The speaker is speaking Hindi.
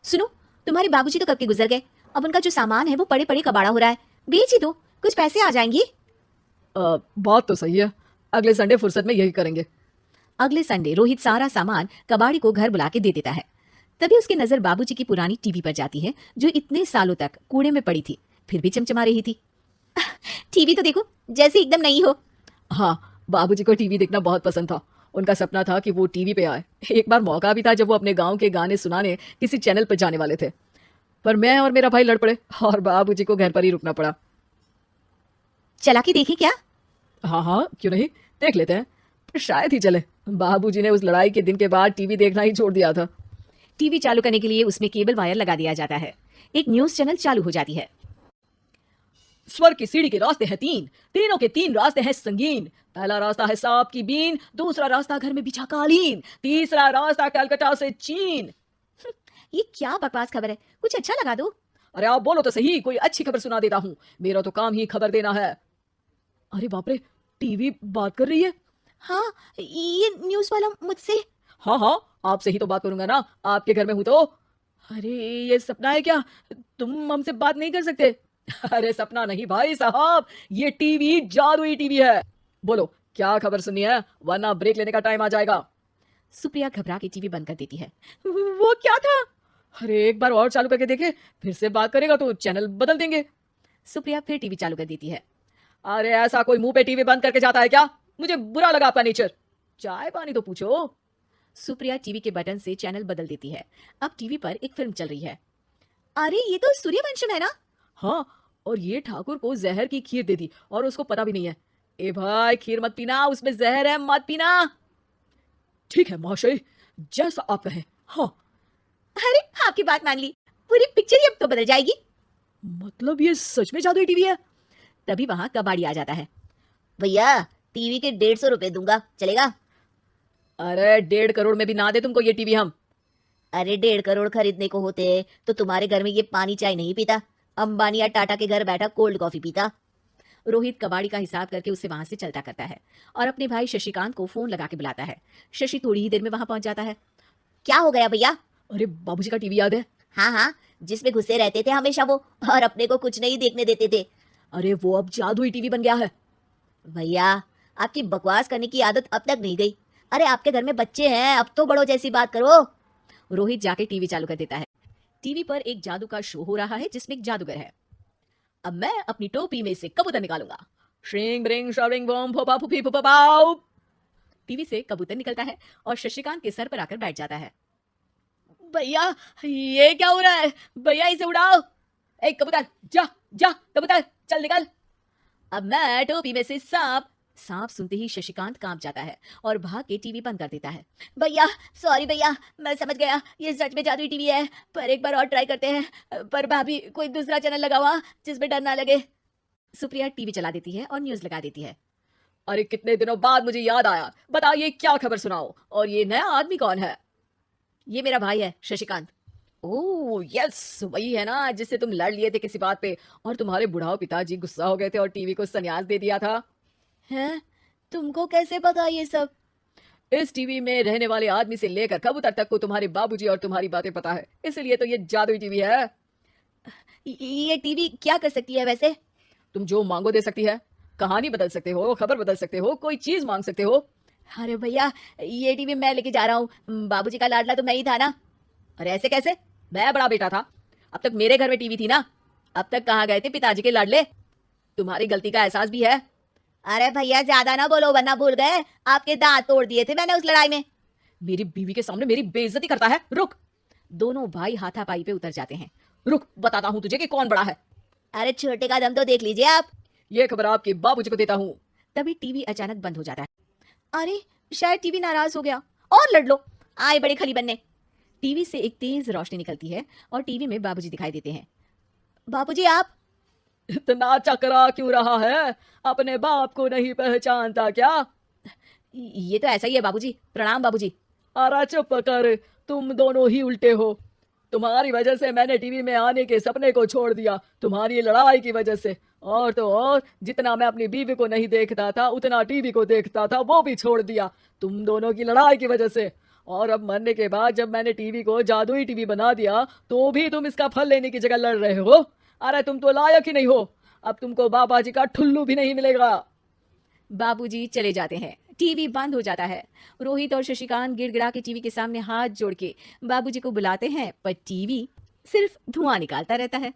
सुनो, तुम्हारे बाबूजी तो कब के गुजर गए। अब उनका जो सामान है वो पड़े पड़े कबाड़ा हो रहा है। बेच ही दो, कुछ पैसे आ जाएंगे। बात तो सही है। अगले संडे फुर्सत में यही करेंगे। अगले संडे रोहित सारा सामान कबाड़ी को घर बुला के दे देता है। तभी उसकी नजर बाबूजी की पुरानी टीवी पर जाती है जो इतने सालों तक कूड़े में पड़ी थी, फिर भी चमचमा रही थी। टीवी तो देखो, जैसे एकदम नई हो। हाँ, बाबूजी को टीवी देखना बहुत पसंद था। उनका सपना था कि वो टीवी पे आए। एक बार मौका भी था जब वो अपने गांव के गाने सुनाने किसी चैनल पर जाने वाले थे, पर मैं और मेरा भाई लड़ पड़े और बाबूजी को घर पर ही रुकना पड़ा। चला के देखें क्या? हाँ हाँ, क्यों नहीं, देख लेते हैं। पर शायद ही चले। बाबूजी ने उस लड़ाई के दिन के बाद टीवी देखना ही छोड़ दिया था। टीवी चालू करने के लिए उसमें केबल वायर लगा दिया जाता है। एक न्यूज चैनल चालू हो जाती है। स्वर्ग की सीढ़ी के रास्ते हैं तीन, तीनों के तीन रास्ते हैं संगीन। पहला रास्ता है सांप की बीन, दूसरा रास्ता घर में बिछा कालीन, तीसरा रास्ता कलकत्ता से चीन। ये क्या बकवास खबर है, कुछ अच्छा लगा दो। अरे आप बोलो तो सही, कोई अच्छी खबर सुना देता हूँ। मेरा तो काम ही खबर देना है। अरे बाप रे, टीवी बात कर रही है। हाँ, ये न्यूज वाला मुझसे। हाँ हाँ, आपसे ही तो बात करूंगा ना, आपके घर में हूं तो। अरे ये सपना है क्या? तुम हमसे बात नहीं कर सकते? अरे सपना नहीं भाई साहब, ये टीवी जादुई टीवी है। बोलो क्या खबर सुननी है, वरना ब्रेक लेने का टाइम आ जाएगा। सुप्रिया घबरा के टीवी बंद कर देती है। वो क्या था? अरे एक बार और चालू करके देखे, फिर से बात करेगा तो चैनल बदल देंगे। सुप्रिया फिर टीवी चालू कर देती है। अरे ऐसा कोई मुंह पे टीवी बंद करके जाता है क्या? मुझे बुरा लगा आपका नेचर। चाय पानी तो पूछो। सुप्रिया टीवी के बटन से चैनल बदल देती है। अब टीवी पर एक फिल्म चल रही है। अरे ये तो सूर्यवंशम है ना? हाँ, और ये ठाकुर को जहर की खीर दे दी और उसको पता भी नहीं है। ए भाई, खीर मत पीना, उसमें जहर है, मत पीना। ठीक है महाशय, जैसा आप कहें। हाँ। अरे आपकी बात मान ली, पूरी पिक्चर ही अब तो बदल जाएगी। मतलब ये सच में जादुई टीवी है? तभी वहां कबाड़ी आ जाता है। भैया टीवी के 150 रुपए दूंगा, चलेगा? अरे 1.5 करोड़ में भी ना दे तुमको ये टीवी हम। अरे 1.5 करोड़ खरीदने को होते तो तुम्हारे घर में ये पानी चाय नहीं पीता, अंबानी या टाटा के घर बैठा कोल्ड कॉफी पीता। रोहित कबाड़ी का हिसाब करके उसे वहां से चलता करता है और अपने भाई शशिकांत को फोन लगा के बुलाता है। शशि थोड़ी ही देर में वहां पहुंच जाता है। क्या हो गया भैया? अरे बाबूजी का टीवी याद है? हाँ हाँ, जिसमें घुसे रहते थे हमेशा वो, और अपने को कुछ नहीं देखने देते थे। अरे वो अब जादुई टीवी बन गया है। भैया आपकी बकवास करने की आदत अब तक नहीं गई। अरे आपके घर में बच्चे हैं, अब तो बड़ों जैसी बात करो। रोहित जाके टीवी चालू कर देता है। टीवी पर एक जादू का शो हो रहा है जिसमें एक जादूगर है। अब मैं अपनी टोपी में से कबूतर निकालूंगा। श्रिंग ब्रिंग शरिंग बम फोपा फुफी फुफा पाउ। टीवी से कबूतर निकलता है और शशिकांत के सर पर आकर बैठ जाता है। भैया ये क्या हो रहा है? भैया इसे उड़ाओ। ए कबूतर, जा जा कबूतर, चल निकल। अब मैं टोपी में से सांप। सांप सुनते ही शशिकांत कांप जाता है और भाग के टीवी बंद कर देता है। भैया सॉरी भैया, मैं समझ गया ये सच में जादुई टीवी है, पर एक बार और ट्राई करते हैं। पर भाभी कोई दूसरा चैनल लगा हुआ जिसमें डर ना लगे। सुप्रिया टीवी चला देती है और न्यूज लगा देती है। अरे कितने दिनों बाद मुझे याद आया, बताइए क्या खबर सुनाओ। और ये नया आदमी कौन है? ये मेरा भाई है शशिकांत। ओह यस, वही है ना जिससे तुम लड़ लिए थे किसी बात पे और तुम्हारे बुढ़ाओ पिताजी गुस्सा हो गए थे और टीवी को संन्यास दे दिया था। हैं? तुमको कैसे पता ये सब? इस टीवी में रहने वाले आदमी से लेकर कबूतर तक को तुम्हारे बाबूजी और तुम्हारी बातें पता है, इसलिए तो ये जादुई टीवी है। ये टीवी क्या कर सकती है वैसे? तुम जो मांगो दे सकती है। कहानी बदल सकते हो, खबर बदल सकते हो, कोई चीज मांग सकते हो। अरे भैया, ये टीवी मैं लेके जा रहा हूँ। बाबूजी का लाडला तो मैं ही था ना। अरे ऐसे कैसे? मैं बड़ा बेटा था, अब तक मेरे घर में टीवी थी ना। अब तक कहाँ गए थे पिताजी के लाडले? तुम्हारी गलती का एहसास भी है। अरे भैया ज्यादा ना बोलो वरना भूल गए, आपके दांत तोड़ दिए थे मैंने उस लड़ाई में। मेरी बीवी के सामने मेरी बेइज्जती करता है। रुक। दोनों भाई हाथापाई पे उतर जाते हैं। रुक, बताता हूँ तुझे कि कौन बड़ा है। अरे छोटे का दम तो देख लीजिए आप। ये खबर आपके बाबूजी को देता हूँ। तभी टीवी अचानक बंद हो जाता है। अरे शायद टीवी नाराज हो गया। और लड़ लो, आए बड़े खली बनने। टीवी से एक तेज रोशनी निकलती है और टीवी में बाबूजी दिखाई देते हैं। बाबूजी आप। इतना चकरा क्यों रहा है? अपने बाप को नहीं पहचानता क्या? ये तो ऐसा ही है बाबूजी। प्रणाम बाबूजी। अरे चुप कर, तुम दोनों ही उल्टे हो। तुम्हारी वजह से मैंने टीवी में आने के सपने को छोड़ दिया, तुम्हारी लड़ाई की वजह से। और तो और, जितना मैं अपनी बीवी को नहीं देखता था उतना टीवी को देखता था, वो भी छोड़ दिया तुम दोनों की लड़ाई की वजह से। और अब मरने के बाद जब मैंने टीवी को जादुई टीवी बना दिया तो भी तुम इसका फल लेने की जगह लड़ रहे हो। अरे तुम तो लायक ही नहीं हो, अब तुमको बाबा जी का ठुल्लू भी नहीं मिलेगा। बाबूजी चले जाते हैं। टीवी बंद हो जाता है। रोहित और शशिकांत गिड़गिड़ा के टीवी के सामने हाथ जोड़ के बाबूजी को बुलाते हैं, पर टीवी सिर्फ धुआं निकालता रहता है।